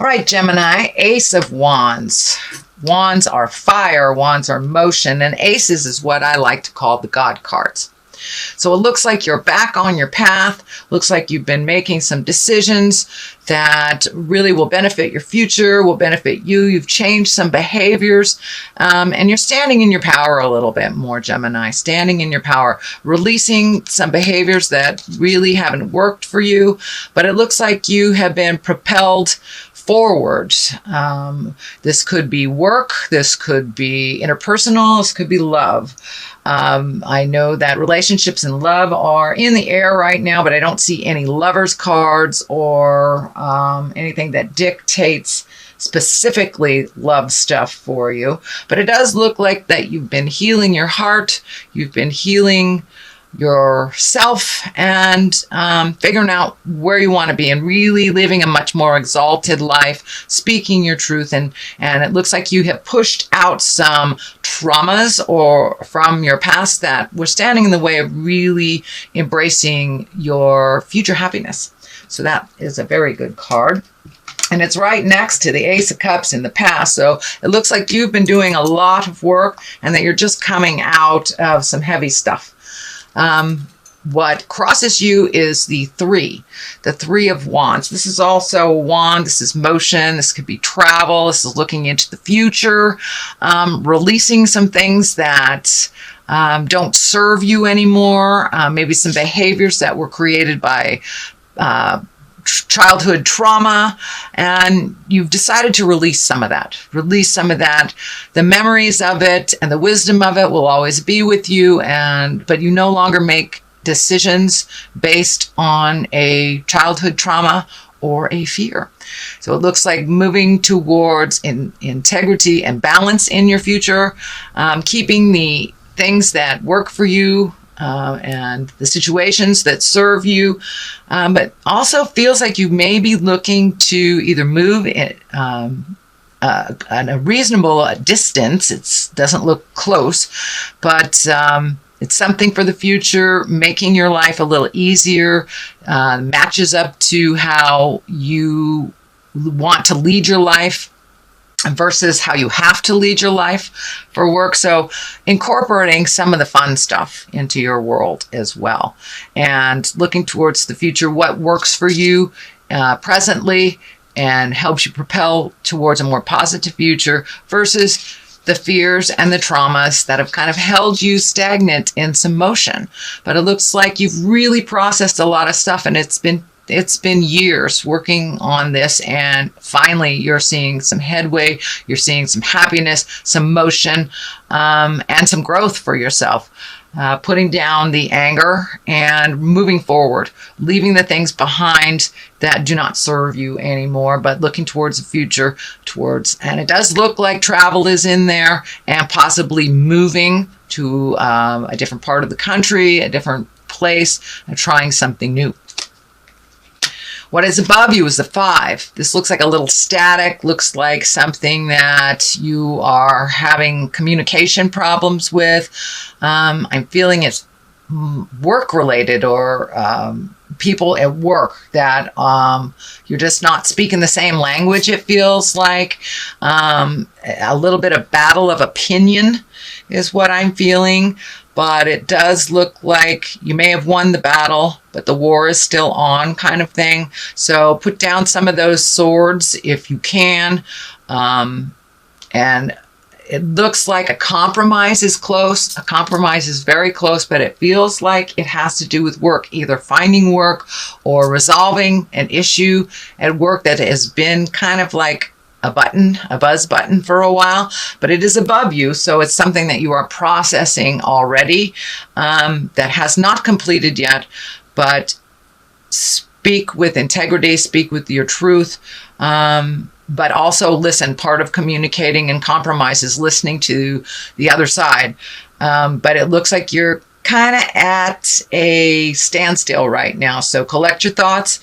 All right, Gemini, Ace of Wands. Wands are fire, wands are motion, and aces is what I like to call the God cards. So it looks like you're back on your path. Looks like you've been making some decisions that really will benefit your future, will benefit you. You've changed some behaviors, and you're standing in your power a little bit more, Gemini. Standing in your power, releasing some behaviors that really haven't worked for you, but it looks like you have been propelled forward. This could be work, this could be interpersonal, this could be love. I know that relationships and love are in the air right now, but I don't see any lovers cards or anything that dictates specifically love stuff for you. But it does look like that you've been healing your heart, you've been healing yourself, and figuring out where you want to be and really living a much more exalted life, speaking your truth, and it looks like you have pushed out some traumas or from your past that were standing in the way of really embracing your future happiness. So that is a very good card. And it's right next to the Ace of Cups in the past. So it looks like you've been doing a lot of work and that you're just coming out of some heavy stuff. What crosses you is the Three of Wands. This is also a wand. This is motion. This could be travel. This is looking into the future, releasing some things that don't serve you anymore. Maybe some behaviors that were created by childhood trauma, and you've decided to release some of that. The memories of it and the wisdom of it will always be with you, but you no longer make decisions based on a childhood trauma or a fear. So it looks like moving towards integrity and balance in your future, keeping the things that work for you, and the situations that serve you, but also feels like you may be looking to either move at a reasonable distance. It doesn't look close, but it's something for the future, making your life a little easier, matches up to how you want to lead your life versus how you have to lead your life for work. So incorporating some of the fun stuff into your world as well, and looking towards the future, what works for you presently and helps you propel towards a more positive future versus the fears and the traumas that have kind of held you stagnant in some motion. But it looks like you've really processed a lot of stuff, and it's been years working on this, and finally you're seeing some headway, you're seeing some happiness, some motion, and some growth for yourself. Putting down the anger and moving forward, leaving the things behind that do not serve you anymore, but looking towards the future, and it does look like travel is in there, and possibly moving to a different part of the country, a different place, and trying something new. What is above you is the 5. This looks like a little static, looks like something that you are having communication problems with. I'm feeling it's work-related, or people at work that you're just not speaking the same language, it feels like. A little bit of battle of opinion is what I'm feeling. But it does look like you may have won the battle, but the war is still on, kind of thing. So put down some of those swords if you can. And it looks like a compromise is close. A compromise is very close, but it feels like it has to do with work, either finding work or resolving an issue at work that has been kind of like a buzz button for a while, but it is above you. So it's something that you are processing already, that has not completed yet, but speak with integrity, speak with your truth, but also listen. Part of communicating and compromise is listening to the other side. But it looks like you're kind of at a standstill right now. So collect your thoughts,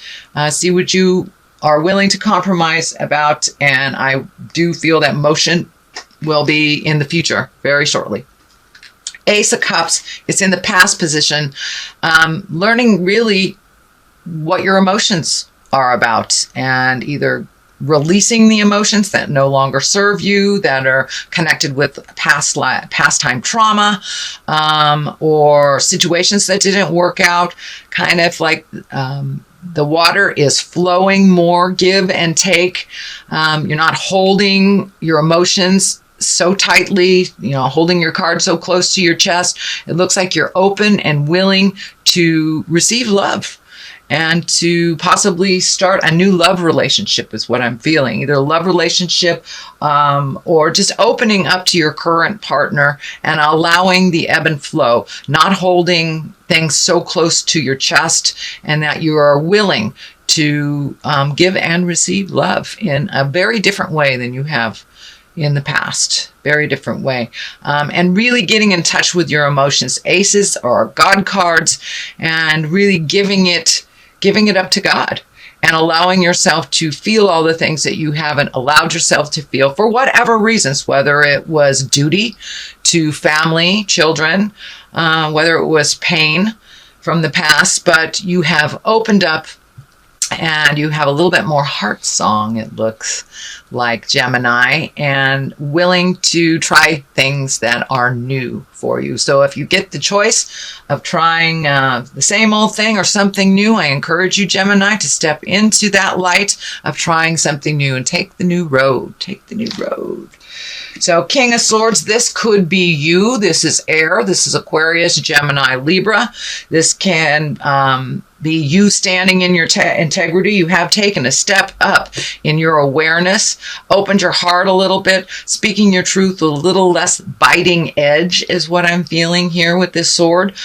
see what you are willing to compromise about, and I do feel that motion will be in the future very shortly. Ace of Cups, it's in the past position, learning really what your emotions are about, and either releasing the emotions that no longer serve you, that are connected with past-time trauma, or situations that didn't work out. Kind of like the water is flowing more, give and take. You're not holding your emotions so tightly, holding your card so close to your chest. It looks like you're open and willing to receive love and to possibly start a new love relationship is what I'm feeling. Either a love relationship or just opening up to your current partner and allowing the ebb and flow, not holding things so close to your chest, and that you are willing to give and receive love in a very different way than you have in the past. Very different way. And really getting in touch with your emotions. Aces or God cards, and really giving it up to God and allowing yourself to feel all the things that you haven't allowed yourself to feel for whatever reasons, whether it was duty to family, children, whether it was pain from the past, but you have opened up and you have a little bit more heart song, it looks like, Gemini, and willing to try things that are new for you. So if you get the choice of trying the same old thing or something new, I encourage you, Gemini, to step into that light of trying something new and take the new road. Take the new road. So King of Swords, this could be you. This is air. This is Aquarius, Gemini, Libra. This can be you standing in your integrity. You have taken a step up in your awareness, opened your heart a little bit, speaking your truth with a little less biting edge is what I'm feeling here with this sword.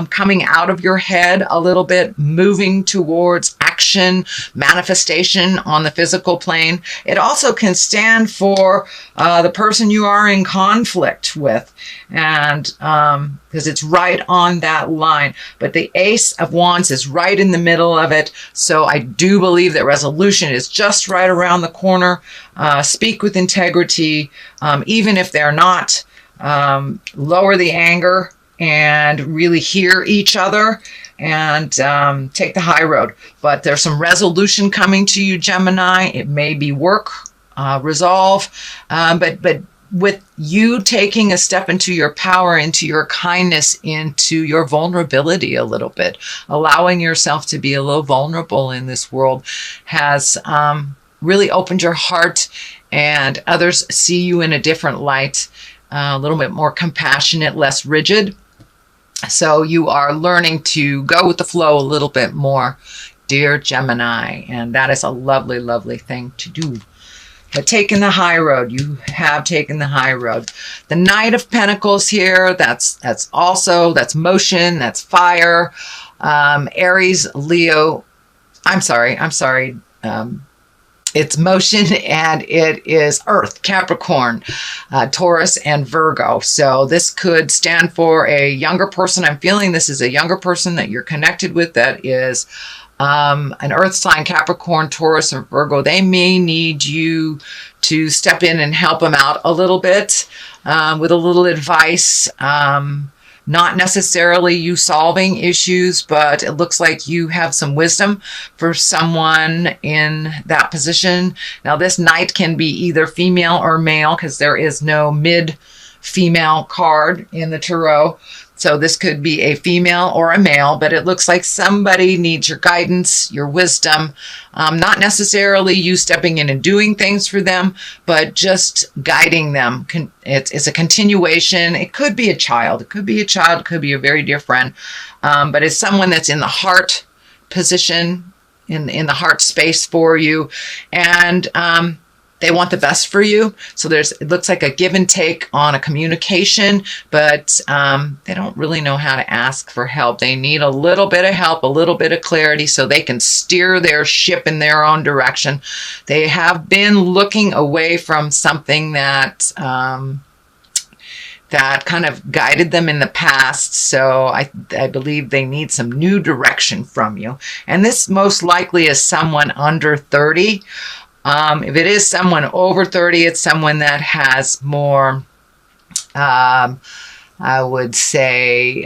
Coming out of your head a little bit, moving towards action, manifestation on the physical plane. It also can stand for the person you are in conflict with, and because it's right on that line. But the Ace of Wands is right in the middle of it, so I do believe that resolution is just right around the corner. Speak with integrity, even if they're not. Lower the anger and really hear each other, and take the high road. But there's some resolution coming to you, Gemini. It may be work, resolve, but with you taking a step into your power, into your kindness, into your vulnerability a little bit, allowing yourself to be a little vulnerable in this world has really opened your heart, and others see you in a different light, a little bit more compassionate, less rigid. So you are learning to go with the flow a little bit more, dear Gemini, and that is a lovely, lovely thing to do. But taking the high road, you have taken the high road. The Knight of Pentacles here, that's motion, that's fire. Aries, Leo, I'm sorry. It's motion, and it is Earth, Capricorn, Taurus, and Virgo. So this could stand for a younger person. I'm feeling this is a younger person that you're connected with that is an Earth sign, Capricorn, Taurus, or Virgo. They may need you to step in and help them out a little bit with a little advice. Not necessarily you solving issues, but it looks like you have some wisdom for someone in that position. Now, this Knight can be either female or male, because there is no mid-female card in the tarot. So this could be a female or a male, but it looks like somebody needs your guidance, your wisdom, not necessarily you stepping in and doing things for them, but just guiding them. It's a continuation. It could be a child. It could be a very dear friend, but it's someone that's in the heart position, in the heart space for you, and they want the best for you. So it looks like a give and take on a communication, but they don't really know how to ask for help. They need a little bit of help, a little bit of clarity, so they can steer their ship in their own direction. They have been looking away from something that kind of guided them in the past. So I believe they need some new direction from you. And this most likely is someone under 30. If it is someone over 30, it's someone that has more, I would say,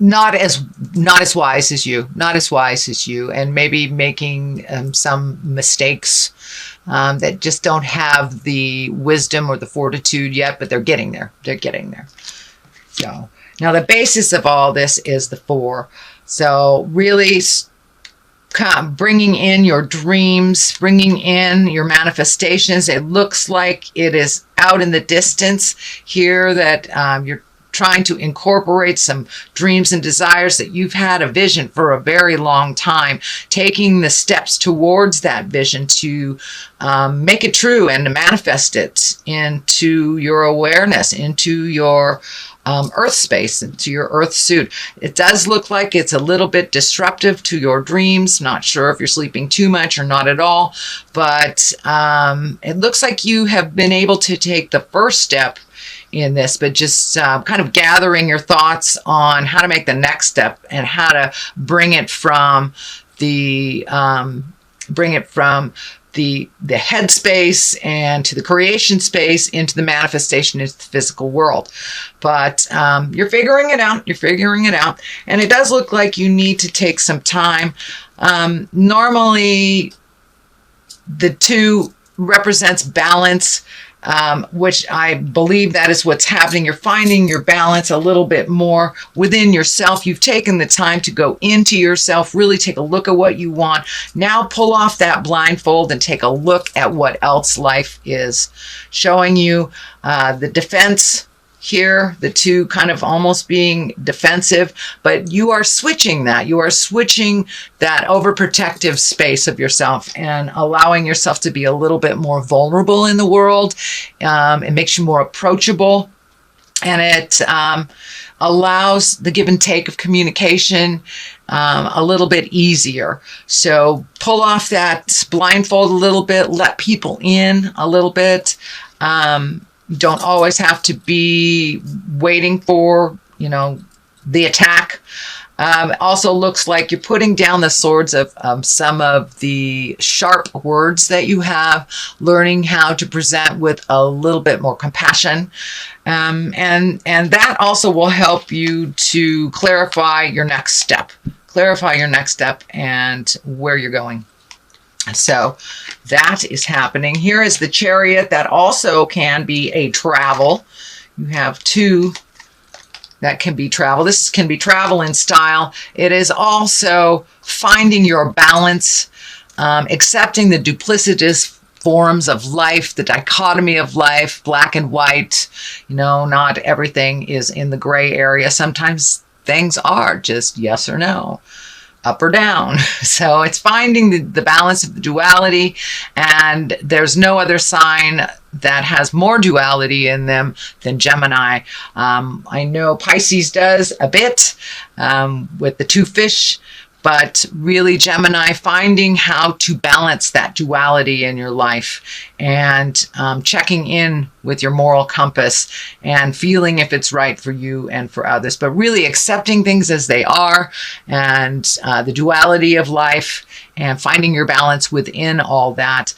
not as wise as you, and maybe making some mistakes that just don't have the wisdom or the fortitude yet, but they're getting there. So now the basis of all this is the 4. So really bringing in your dreams, bringing in your manifestations. It looks like it is out in the distance here that you're trying to incorporate some dreams and desires that you've had a vision for a very long time, taking the steps towards that vision to make it true and to manifest it into your awareness, into your earth space, into your earth suit. It does look like it's a little bit disruptive to your dreams. Not sure if you're sleeping too much or not at all, but it looks like you have been able to take the first step in this, but just kind of gathering your thoughts on how to make the next step and how to bring it from the head space and to the creation space into the manifestation into the physical world. But you're figuring it out. And it does look like you need to take some time. Normally, the 2 represents balance, which I believe that is what's happening. You're finding your balance a little bit more within yourself. You've taken the time to go into yourself, really take a look at what you want. Now pull off that blindfold and take a look at what else life is showing you. The defense here, the 2 kind of almost being defensive, but you are switching that. You are switching that overprotective space of yourself and allowing yourself to be a little bit more vulnerable in the world. It makes you more approachable, and it allows the give and take of communication a little bit easier. So pull off that blindfold a little bit, let people in a little bit. You don't always have to be waiting for, the attack. It also looks like you're putting down the swords of some of the sharp words that you have, learning how to present with a little bit more compassion. And that also will help you to clarify your next step and where you're going. So that is happening. Here is the Chariot. That also can be a travel. You have 2 that can be travel. This can be travel in style. It is also finding your balance, accepting the duplicitous forms of life, the dichotomy of life, black and white. Not everything is in the gray area. Sometimes things are just yes or no, up or down. So it's finding the balance of the duality, and there's no other sign that has more duality in them than Gemini. I know Pisces does a bit with the 2 fish, but really Gemini, finding how to balance that duality in your life and checking in with your moral compass and feeling if it's right for you and for others, but really accepting things as they are and the duality of life and finding your balance within all that.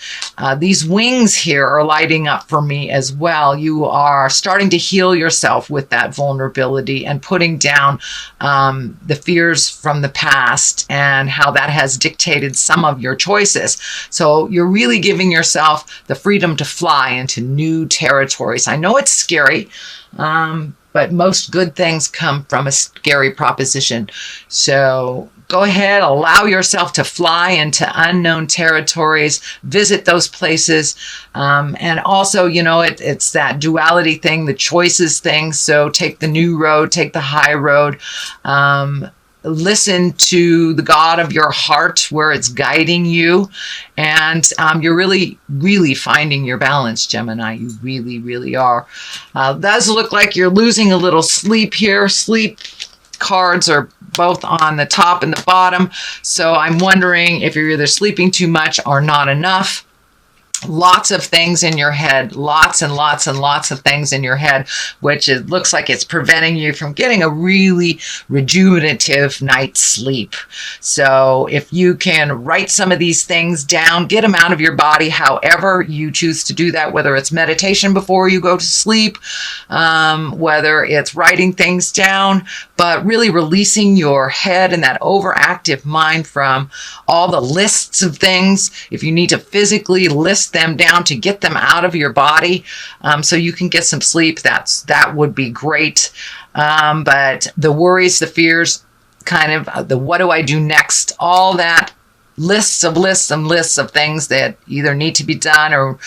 These wings here are lighting up for me as well. You are starting to heal yourself with that vulnerability and putting down the fears from the past and how that has dictated some of your choices. So you're really giving yourself the freedom to fly into new territories. I know it's scary, but most good things come from a scary proposition. So go ahead, allow yourself to fly into unknown territories, visit those places. And also, it's that duality thing, the choices thing. So take the new road, take the high road. Listen to the God of your heart where it's guiding you. And you're really, really finding your balance, Gemini. You really, really are. Does look like you're losing a little sleep here. Sleep cards are both on the top and the bottom. So I'm wondering if you're either sleeping too much or not enough. lots of things in your head, lots and lots and lots of things in your head, which it looks like it's preventing you from getting a really rejuvenative night's sleep. So if you can write some of these things down, get them out of your body, however you choose to do that, whether it's meditation before you go to sleep, whether it's writing things down, but really releasing your head and that overactive mind from all the lists of things. If you need to physically list them down to get them out of your body, so you can get some sleep, that would be great. But the worries, the fears, kind of the what do I do next, all that lists of things that either need to be done or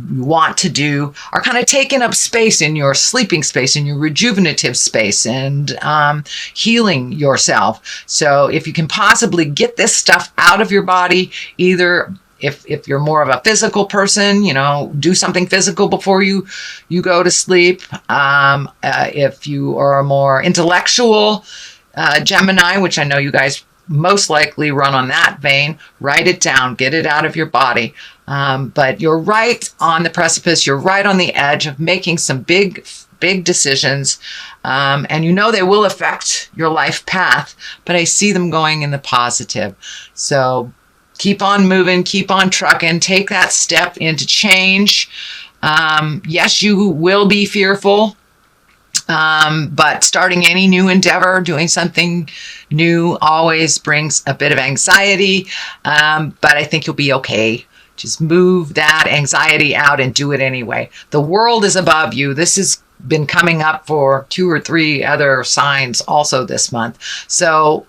you want to do are kind of taking up space in your sleeping space, in your rejuvenative space, and healing yourself. So if you can possibly get this stuff out of your body, either if you're more of a physical person, do something physical before you go to sleep. If you are a more intellectual Gemini, which I know you guys most likely run on that vein, write it down, get it out of your body. But you're right on the precipice. You're right on the edge of making some big decisions. And they will affect your life path, but I see them going in the positive. So keep on moving, keep on trucking, take that step into change. Yes, you will be fearful. But starting any new endeavor, doing something new always brings a bit of anxiety. But I think you'll be okay. Just move that anxiety out and do it anyway. The world is above you. This has been coming up for 2 or 3 other signs also this month. So,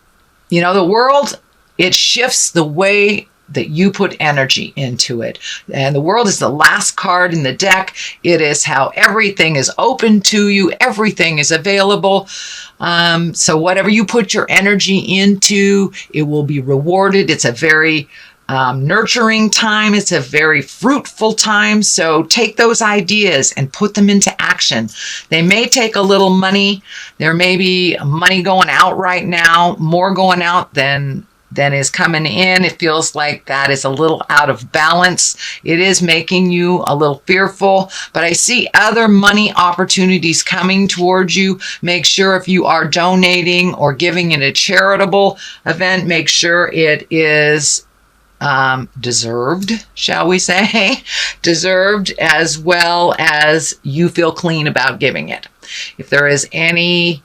the world, it shifts the way that you put energy into it. And the world is the last card in the deck. It is how everything is open to you. Everything is available. So whatever you put your energy into, it will be rewarded. It's a very nurturing time. It's a very fruitful time. So take those ideas and put them into action. They may take a little money. There may be money going out right now, more going out than is coming in. It feels like that is a little out of balance. It is making you a little fearful, but I see other money opportunities coming towards you. Make sure if you are donating or giving in a charitable event, make sure it is deserved, shall we say, deserved, as well as you feel clean about giving it. If there is any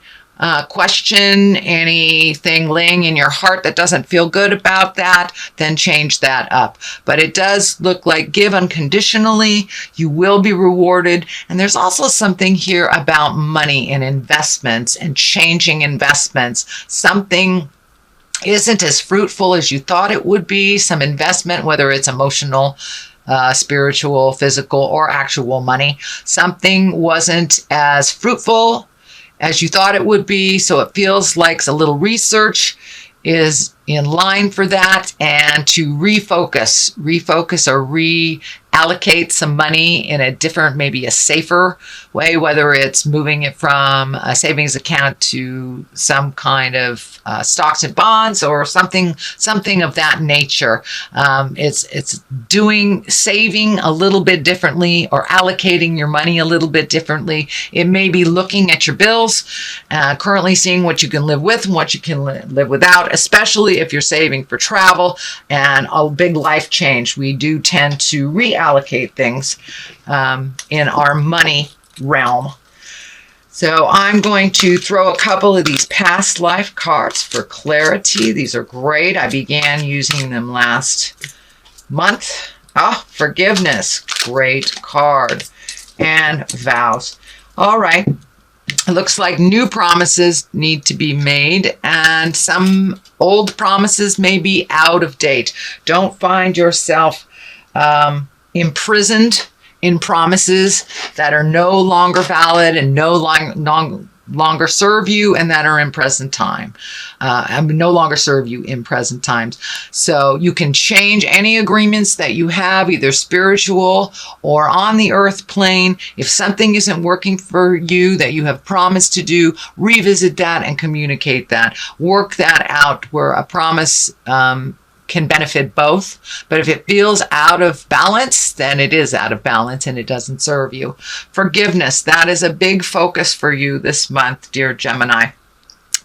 question, anything laying in your heart that doesn't feel good about that, then change that up. But it does look like give unconditionally, you will be rewarded. And there's also something here about money and investments and changing investments. Something isn't as fruitful as you thought it would be. Some investment, whether it's emotional, spiritual, physical, or actual money, something wasn't as fruitful as you thought it would be. So it feels like a little research is in line for that, and to refocus or reallocate some money in a different, maybe a safer way, whether it's moving it from a savings account to some kind of stocks and bonds or something of that nature. It's saving a little bit differently or allocating your money a little bit differently. It may be looking at your bills, currently seeing what you can live with and what you can live without, especially if you're saving for travel and a big life change. We do tend to reallocate things in our money realm. So I'm going to throw a couple of these past life cards for clarity. These are great. I began using them last month. Forgiveness, great card. And vows. All right. It looks like new promises need to be made, and some old promises may be out of date. Don't find yourself imprisoned in promises that are no longer valid and no longer serve you, and that are in present time. No longer serve you in present times. So you can change any agreements that you have, either spiritual or on the earth plane. If something isn't working for you that you have promised to do, revisit that and communicate that. Work that out where a promise can benefit both. But if it feels out of balance, then it is out of balance and it doesn't serve you. Forgiveness, that is a big focus for you this month, dear Gemini.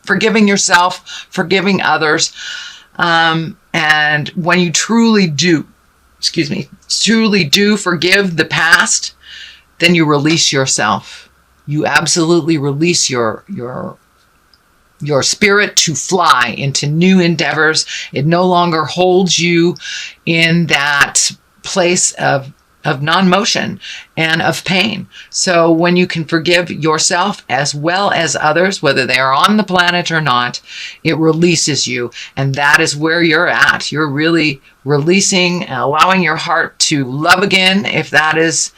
Forgiving yourself, forgiving others. And when you truly do forgive the past, then you release yourself. You absolutely release your spirit to fly into new endeavors. It no longer holds you in that place of non-motion and of pain. So when you can forgive yourself as well as others, whether they are on the planet or not, it releases you. And that is where you're at. You're really releasing and allowing your heart to love again. If that is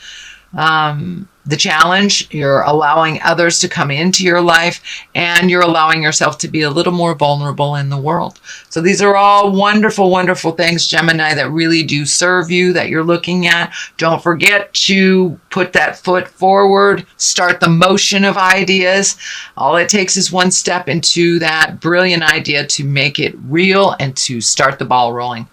the challenge, you're allowing others to come into your life, and you're allowing yourself to be a little more vulnerable in the world. So these are all wonderful, wonderful things, Gemini, that really do serve you, that you're looking at. Don't forget to put that foot forward, start the motion of ideas. All it takes is one step into that brilliant idea to make it real and to start the ball rolling.